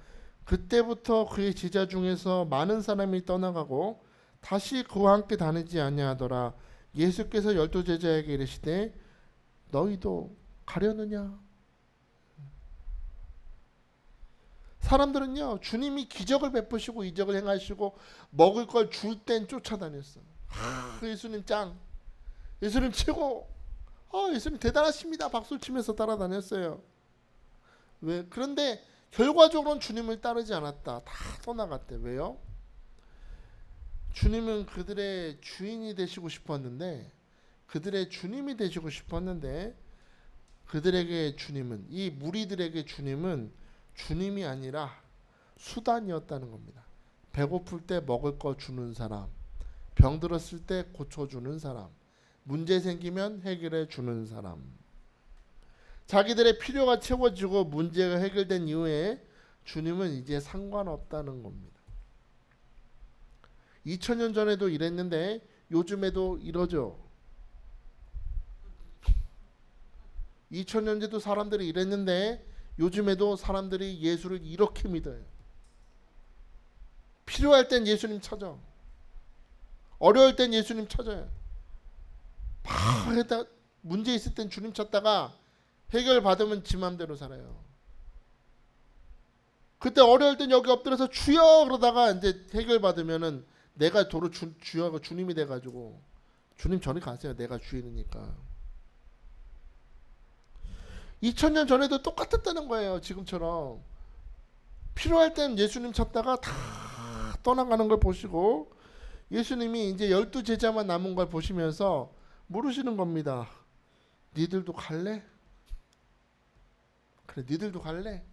그때부터 그의 제자 중에서 많은 사람이 떠나가고 다시 그와 함께 다니지 아니하더라. 예수께서 12 제자에게 이르시되 너희도 가려느냐? 사람들은요, 주님이 기적을 베푸시고 이적을 행하시고 먹을 걸 줄 땐 쫓아다녔어. 예수님 짱, 예수님 최고, 예수님 대단하십니다 박수 치면서 따라다녔어요. 왜? 그런데 결과적으로는 주님을 따르지 않았다. 다 떠나갔대. 왜요? 주님은 그들의 주인이 되시고 싶었는데, 그들의 주님이 되시고 싶었는데, 그들에게 주님은, 이 무리들에게 주님은 주님이 아니라 수단이었다는 겁니다. 배고플 때 먹을 거 주는 사람, 병 들었을 때 고쳐주는 사람, 문제 생기면 해결해 주는 사람. 자기들의 필요가 채워지고 문제가 해결된 이후에 주님은 이제 상관없다는 겁니다. 2000년 전에도 이랬는데 요즘에도 이러죠. 2000년 전에도 사람들이 이랬는데 요즘에도 사람들이 예수를 이렇게 믿어요. 필요할 땐 예수님 찾아. 어려울 땐 예수님 찾아요. 막 문제 있을 땐 주님 찾다가 해결 받으면 지 맘대로 살아요. 그때 어려울 땐 여기 엎드려서 주여 그러다가 이제 해결 받으면은 내가 도로 주여가 주님이 돼가지고 주님 저리 가세요. 내가 주인이니까. 2000년 전에도 똑같았다는 거예요. 지금처럼 필요할 땐 예수님 찾다가 다 떠나가는 걸 보시고 예수님이 이제 12 제자만 남은 걸 보시면서 물으시는 겁니다. 니들도 갈래? 그래, 니들도 갈래?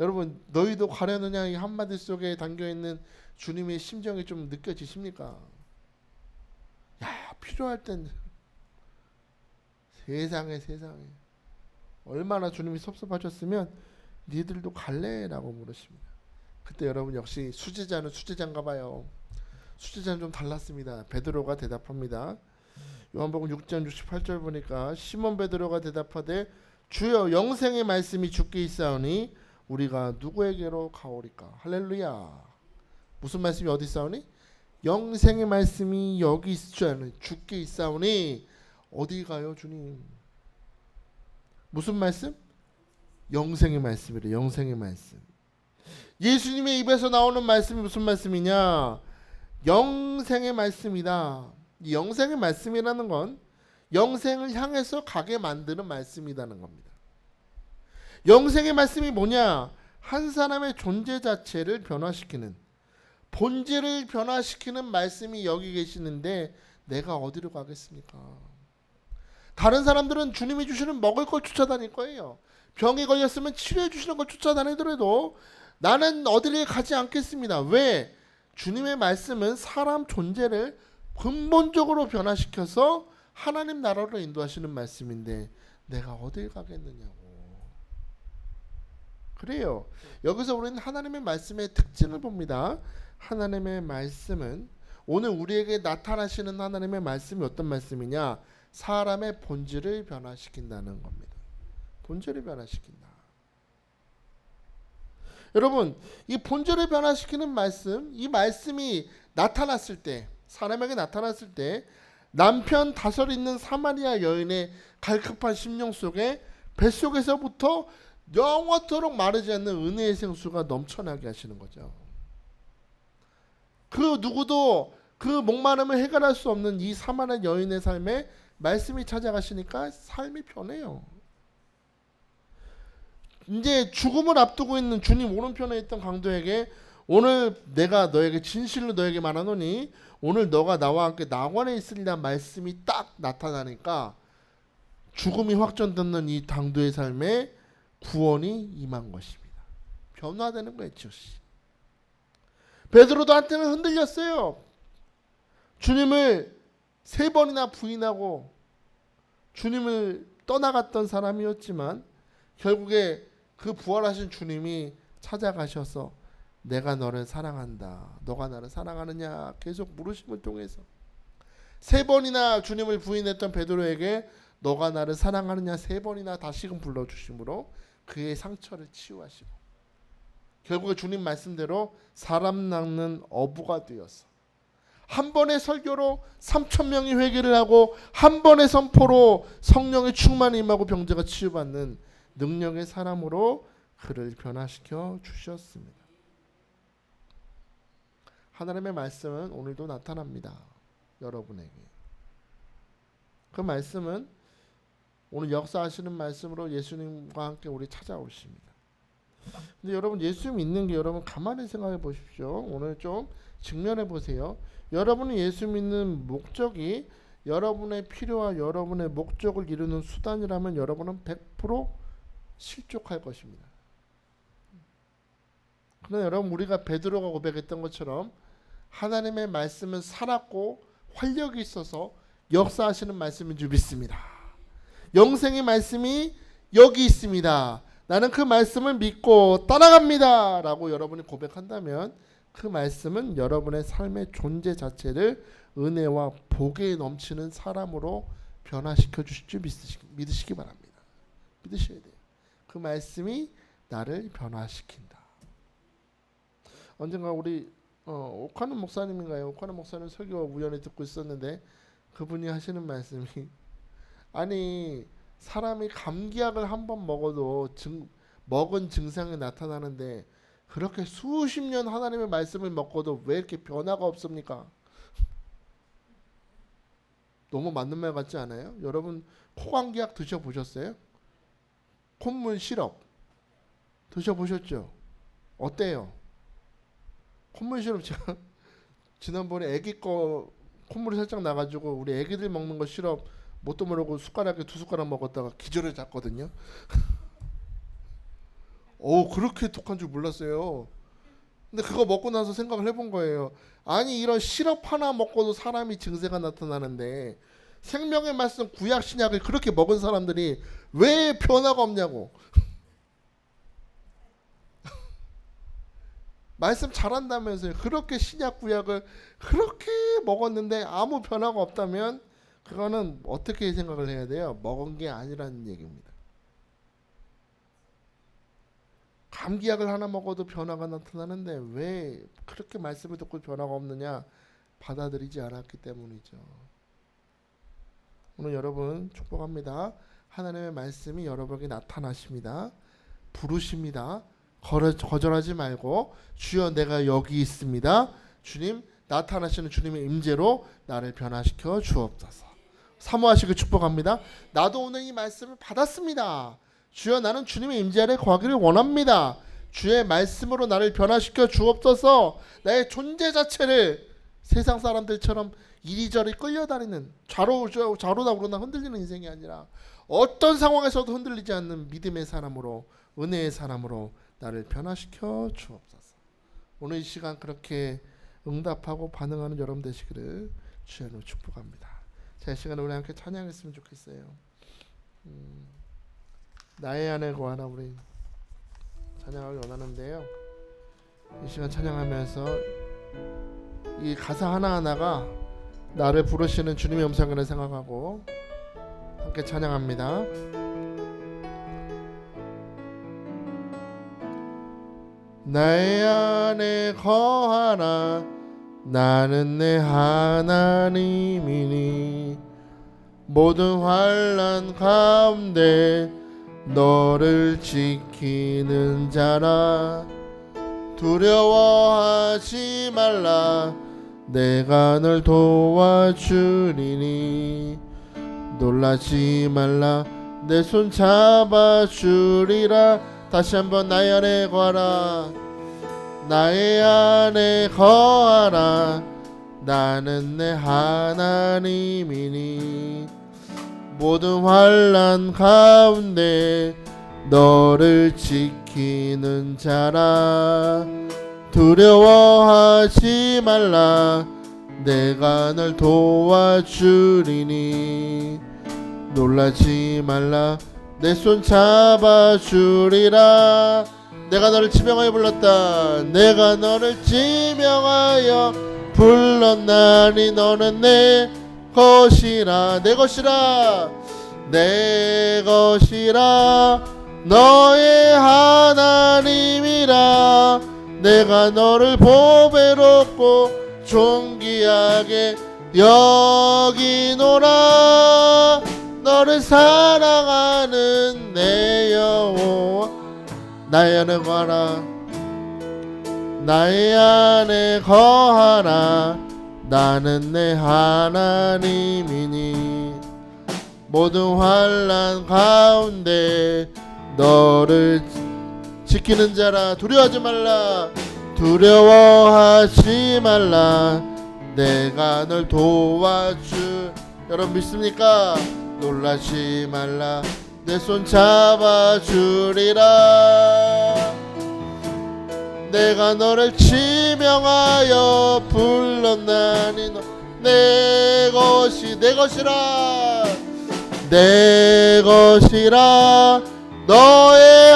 여러분, 너희도 가려느냐 이 한마디 속에 담겨있는 주님의 심정이 좀 느껴지십니까? 야, 필요할 땐 세상에 얼마나 주님이 섭섭하셨으면 니들도 갈래? 라고 물으십니다. 그때 여러분 역시 수제자는 수제자인가 봐요. 수제자는 좀 달랐습니다. 베드로가 대답합니다. 요한복음 6장 68절 보니까 시몬 베드로가 대답하되 주여 영생의 말씀이 주께 있사오니 우리가 누구에게로 가오리까? 할렐루야. 무슨 말씀이 어디 있사오니? 영생의 말씀이 여기 있사오니 주께 있사오니 어디 가요 주님? 무슨 말씀? 영생의 말씀이래. 영생의 말씀. 예수님의 입에서 나오는 말씀이 무슨 말씀이냐? 영생의 말씀이다. 이 영생의 말씀이라는 건 영생을 향해서 가게 만드는 말씀이라는 겁니다. 영생의 말씀이 뭐냐? 한 사람의 존재 자체를 변화시키는, 본질을 변화시키는 말씀이 여기 계시는데 내가 어디로 가겠습니까? 다른 사람들은 주님이 주시는 먹을 걸 쫓아다닐 거예요. 병이 걸렸으면 치료해 주시는 걸 쫓아다니더라도 나는 어디를 가지 않겠습니다. 왜? 주님의 말씀은 사람 존재를 근본적으로 변화시켜서 하나님 나라로 인도하시는 말씀인데 내가 어딜 가겠느냐고. 그래요. 여기서 우리는 하나님의 말씀의 특징을 봅니다. 하나님의 말씀은 오늘 우리에게 나타나시는 하나님의 말씀이 어떤 말씀이냐? 사람의 본질을 변화시킨다는 겁니다. 본질을 변화시킨다. 여러분, 이 본질을 변화시키는 말씀, 이 말씀이 나타났을 때, 사람에게 나타났을 때 남편 다설 있는 사마리아 여인의 갈급한 심령 속에 뱃속에서부터 영원토록 마르지 않는 은혜의 생수가 넘쳐나게 하시는 거죠. 그 누구도 그 목마름을 해결할 수 없는 이 사마리아 여인의 삶에 말씀이 찾아가시니까 삶이 변해요. 이제 죽음을 앞두고 있는 주님 오른편에 있던 강도에게 오늘 내가 너에게 진실로 너에게 말하노니 오늘 너가 나와 함께 낙원에 있으리라 말씀이 딱 나타나니까 죽음이 확정되는 이 강도의 삶에 구원이 임한 것입니다. 변화되는 거예요. 베드로도 한때는 흔들렸어요. 주님을 3번이나 부인하고 주님을 떠나갔던 사람이었지만 결국에 그 부활하신 주님이 찾아가셔서 내가 너를 사랑한다. 너가 나를 사랑하느냐 계속 물으심을 통해서 3번이나 주님을 부인했던 베드로에게 너가 나를 사랑하느냐 3번이나 다시금 불러주심으로 그의 상처를 치유하시고 결국에 주님 말씀대로 사람 낚는 어부가 되어서 한 번의 설교로 3,000명이 회개를 하고 한 번의 선포로 성령의 충만이 임하고 병자가 치유받는 능력의 사람으로 그를 변화시켜 주셨습니다. 하나님의 말씀은 오늘도 나타납니다. 여러분에게. 그 말씀은 오늘 역사하시는 말씀으로 예수님과 함께 우리 찾아오십니다. 근데 여러분 예수 믿는 게 여러분 가만히 생각해 보십시오. 오늘 좀 직면해 보세요. 여러분이 예수 믿는 목적이 여러분의 필요와 여러분의 목적을 이루는 수단이라면 여러분은 100% 실족할 것입니다. 그러나 여러분 우리가 베드로가 고백했던 것처럼 하나님의 말씀은 살았고 활력이 있어서 역사하시는 말씀인 줄 믿습니다. 영생의 말씀이 여기 있습니다. 나는 그 말씀을 믿고 따라갑니다. 라고 여러분이 고백한다면 그 말씀은 여러분의 삶의 존재 자체를 은혜와 복에 넘치는 사람으로 변화시켜 주실 줄 믿으시기 바랍니다. 믿으셔야 돼요. 그 말씀이 나를 변화시킨다. 언젠가 우리 오카는 목사님인가요? 오카는 목사님 설교 우연히 듣고 있었는데 그분이 하시는 말씀이 아니 사람이 감기약을 한 번 먹어도 먹은 증상이 나타나는데 그렇게 수십 년 하나님의 말씀을 먹고도 왜 이렇게 변화가 없습니까? 너무 맞는 말 같지 않아요? 여러분 코감기약 드셔보셨어요? 콧물 시럽 드셔보셨죠? 어때요? 콧물 시럽 제가 지난번에 애기 거 콧물이 살짝 나가지고 우리 애기들 먹는 거 시럽 뭣도 모르고 숟가락에 2숟가락 먹었다가 기절을 잤거든요. 그렇게 독한 줄 몰랐어요. 근데 그거 먹고 나서 생각을 해본 거예요. 아니 이런 시럽 하나 먹고도 사람이 증세가 나타나는데 생명의 말씀 구약 신약을 그렇게 먹은 사람들이 왜 변화가 없냐고. 말씀 잘한다면서요. 그렇게 신약 구약을 그렇게 먹었는데 아무 변화가 없다면 그거는 어떻게 생각을 해야 돼요? 먹은 게 아니라는 얘기입니다. 감기약을 하나 먹어도 변화가 나타나는데 왜 그렇게 말씀을 듣고 변화가 없느냐? 받아들이지 않았기 때문이죠. 오늘 여러분 축복합니다. 하나님의 말씀이 여러분에게 나타나십니다. 부르십니다. 거절하지 말고 주여 내가 여기 있습니다. 주님 나타나시는 주님의 임재로 나를 변화시켜 주옵소서. 사모하시고 축복합니다. 나도 오늘 이 말씀을 받았습니다. 주여 나는 주님의 임재 아래 거하기를 원합니다. 주의 말씀으로 나를 변화시켜 주옵소서. 나의 존재 자체를 세상 사람들처럼 이리저리 끌려다니는 좌로나 우로나 흔들리는 인생이 아니라 어떤 상황에서도 흔들리지 않는 믿음의 사람으로 은혜의 사람으로 나를 변화시켜 주옵소서. 오늘 이 시간 그렇게 응답하고 반응하는 여러분 되시기를 주의 이름으로 축복합니다. 자, 이 시간에 우리 함께 찬양했으면 좋겠어요. 나의 안에 거하나 우리 찬양하길 원하는데요. 이 시간 찬양하면서 이 가사 하나하나가 나를 부르시는 주님의 음성을 생각하고 함께 찬양합니다. 나의 안에 거하라 나는 내 하나님이니 모든 환난 가운데 너를 지키는 자라 두려워하지 말라 내가 널 도와주리니 놀라지 말라 내 손 잡아주리라. 다시 한번 나의 안에 거하라 나의 안에 거하라 나는 내 하나님이니 모든 환난 가운데 너를 지키는 자라 두려워하지 말라 내가 널 도와주리니 놀라지 말라 내 손 잡아주리라. 내가 너를 지명하여 불렀다 내가 너를 지명하여 불렀나니 너는 내 것이라 내 것이라 내 것이라 너의 하나님이라 내가 너를 보배롭고 존귀하게 여기노라 너를 사랑하는 내 여호와 나의 안에 거하라 나의 안에 거하라 나는 내 하나님이니 모든 환난 가운데 너를 지키는 자라 두려워하지 말라 두려워하지 말라 내가 널 도와주. 여러분 믿습니까? 놀라지 말라 내 손 잡아주리라 내가 너를 지명하여 불렀나니 내 것이 내 것이라 내 것이라 너의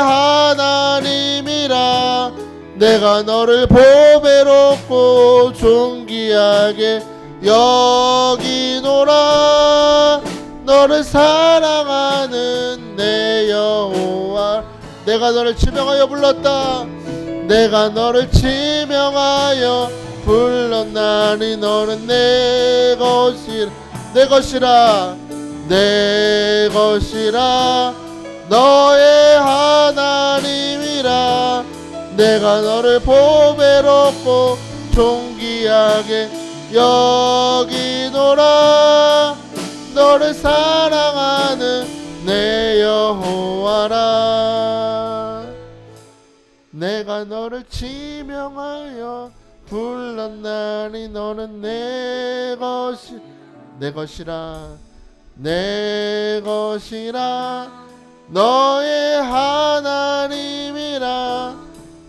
하나님이라 내가 너를 보배롭고 존귀하게 여기노라 너를 사랑하는 내 여호와 내가 너를 지명하여 불렀다 내가 너를 지명하여 불렀나니 너는 내 것이라 내 것이라 너의 하나님이라 내가 너를 보배롭고 존귀하게 여기노라 너를 사랑하는 내 여호와라 내가 너를 지명하여 불렀나니 너는 내 것이라 내 것이라 너의 하나님이라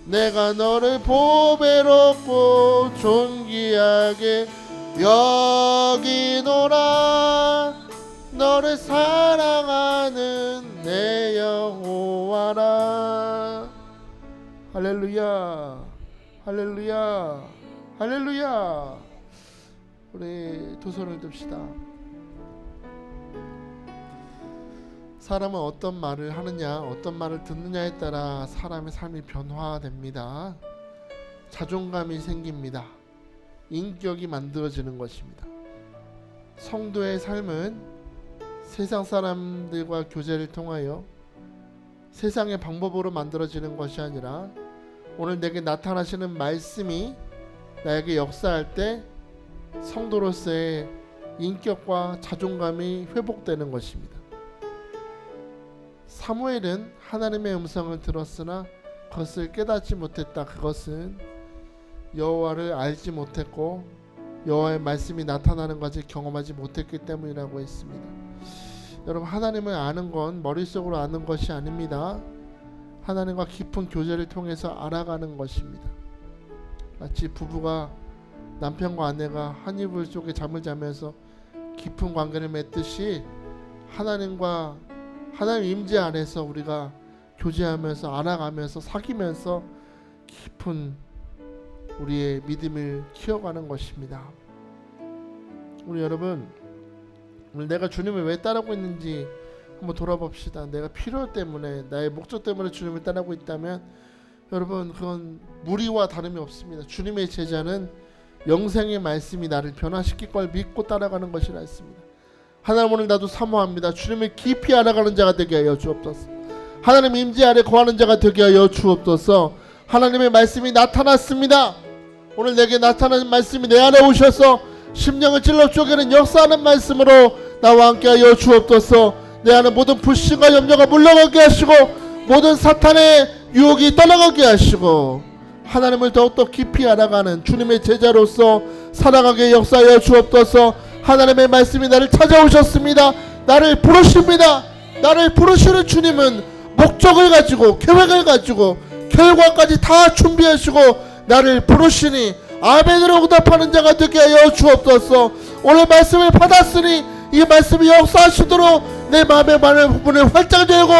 내가 너를 보배롭고 존귀하게 여기노라 너를 사랑하는 내 여호와라. 할렐루야 할렐루야 할렐루야. 우리 두 손을 듭시다. 사람은 어떤 말을 하느냐 어떤 말을 듣느냐에 따라 사람의 삶이 변화됩니다. 자존감이 생깁니다. 인격이 만들어지는 것입니다. 성도의 삶은 세상 사람들과 교제를 통하여 세상의 방법으로 만들어지는 것이 아니라 오늘 내게 나타나시는 말씀이 나에게 역사할 때 성도로서의 인격과 자존감이 회복되는 것입니다. 사무엘은 하나님의 음성을 들었으나 그것을 깨닫지 못했다. 그것은 여호와를 알지 못했고 여호와의 말씀이 나타나는 것을 경험하지 못했기 때문이라고 했습니다. 여러분, 하나님을 아는 건 머릿속으로 아는 것이 아닙니다. 하나님과 깊은 교제를 통해서 알아가는 것입니다. 마치 부부가 남편과 아내가 한 이불 속에 잠을 자면서 깊은 관계를 맺듯이 하나님 임재 안에서 우리가 교제하면서 알아가면서 사귀면서 깊은 우리의 믿음을 키워가는 것입니다. 우리 여러분, 오늘 내가 주님을 왜 따르고 있는지 한번 돌아봅시다. 내가 필요 때문에, 나의 목적 때문에 주님을 따르고 있다면 여러분, 그건 무리와 다름이 없습니다. 주님의 제자는 영생의 말씀이 나를 변화시킬 걸 믿고 따라가는 것이라 했습니다. 하나님, 오늘 나도 사모합니다. 주님을 깊이 알아가는 자가 되게 하여 주옵소서. 하나님 임재 아래 거하는 자가 되게 하여 주옵소서. 하나님의 말씀이 나타났습니다. 오늘 내게 나타나는 말씀이 내 안에 오셔서 심령을 찔러 쪼개는 역사하는 말씀으로 나와 함께 하여 주옵소서. 내 안에 모든 불신과 염려가 물러가게 하시고 모든 사탄의 유혹이 떠나가게 하시고 하나님을 더욱더 깊이 알아가는 주님의 제자로서 살아가게 역사하여 주옵소서. 하나님의 말씀이 나를 찾아오셨습니다. 나를 부르십니다. 나를 부르시는 주님은 목적을 가지고 계획을 가지고 결과까지 다 준비하시고 나를 부르시니 아멘으로 응답하는 자가 되게 하여 주옵소서. 오늘 말씀을 받았으니 이 말씀이 역사하시도록 내 마음의 문을 활짝 열고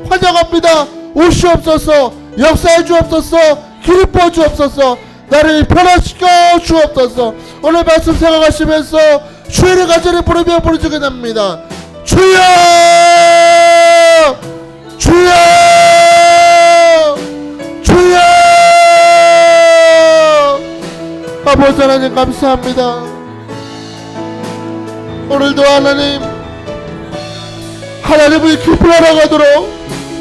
환영합니다. 오시옵소서. 역사해 주옵소서. 길 부어 주옵소서. 나를 변화시켜 주옵소서. 오늘 말씀 생각하시면서 주의 가지를 부르며 부르짖게 됩니다. 주여, 주여, 주여. 아버지 하나님 감사합니다. 오늘도 하나님을 깊이 알아가도록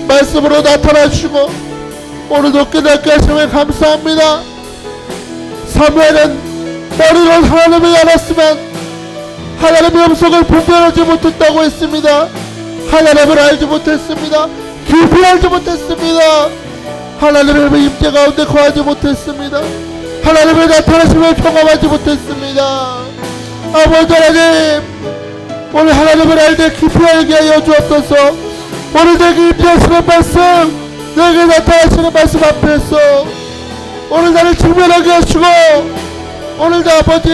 말씀으로 나타나시고 오늘도 깨닫게 하심에 감사합니다. 사무엘은 머리로 하나님을 알았으면 하나님의 음성을 분별하지 못했다고 했습니다. 하나님을 알지 못했습니다. 깊이 알지 못했습니다. 하나님의 임재 가운데 거하지 못했습니다. 하나님의 나타나심을 경험하지 못했습니다. 아버지 하나님, 오늘 하나님을 알 때 깊이 알게 하여 주옵소서. 오늘 내게 임재하시는 말씀, 내게 나타나시는 말씀 앞에서 오늘 나를 직면하게 하시고 오늘도 아버지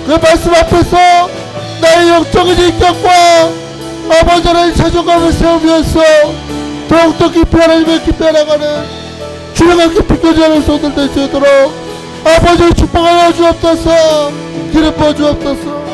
그 말씀 앞에서 나의 영적인 인격과 아버지 하나님 자존감을 세우면서 더욱더 깊이 하나님을 깊이 알아가는 주님과 깊이 교제하는 손들 될 수 있도록 아버지를 축복하여 주옵소서. 기름 부어 주옵소서.